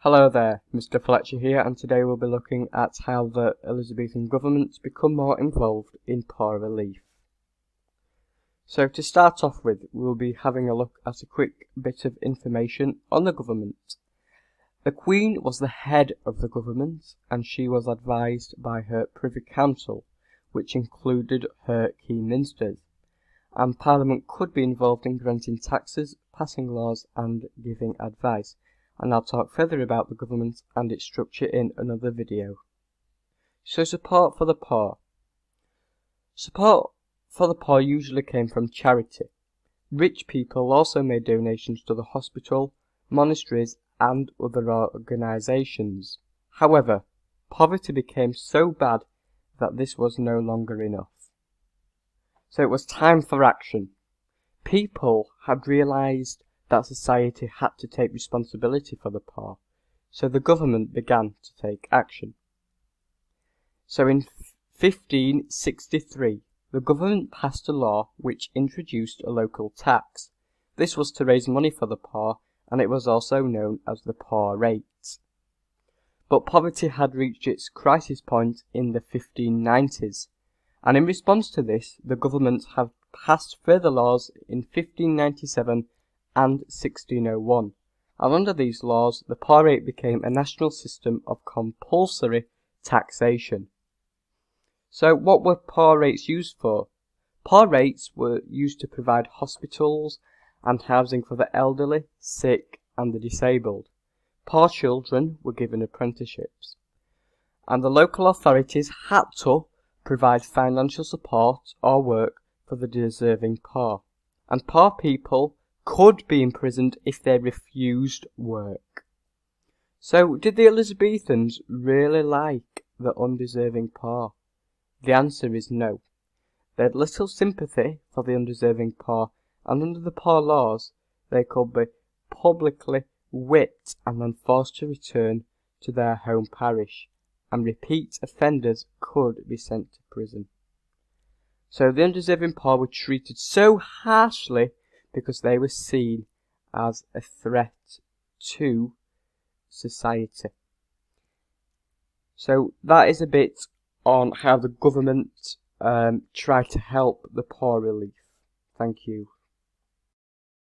Hello there, Mr. Fletcher here, and today we'll be looking at how the Elizabethan government become more involved in poor relief. So to start off with, we'll be having a look at a quick bit of information on the government. The Queen was the head of the government, and she was advised by her Privy Council, which included her key ministers, and Parliament could be involved in granting taxes, passing laws and giving advice. And I'll talk further about the government and its structure in another video. So support for the poor. Support for the poor usually came from charity. Rich people also made donations to the hospital, monasteries and other organisations. However, poverty became so bad that this was no longer enough. So it was time for action. People had realised that society had to take responsibility for the poor, so the government began to take action. So in 1563, the government passed a law which introduced a local tax. This was to raise money for the poor, and it was also known as the poor rate. But poverty had reached its crisis point in the 1590s, and in response to this, the government had passed further laws in 1597 and 1601, and under these laws the poor rate became a national system of compulsory taxation. So what were poor rates used for? Poor rates were used to provide hospitals and housing for the elderly, sick and the disabled. Poor children were given apprenticeships, and the local authorities had to provide financial support or work for the deserving poor, and poor people could be imprisoned if they refused work. So, did the Elizabethans really like the undeserving poor? The answer is no. They had little sympathy for the undeserving poor, and under the poor laws, they could be publicly whipped and then forced to return to their home parish, and repeat offenders could be sent to prison. So the undeserving poor were treated so harshly because they were seen as a threat to society. So that is a bit on how the government tried to help the poor relief. Thank you.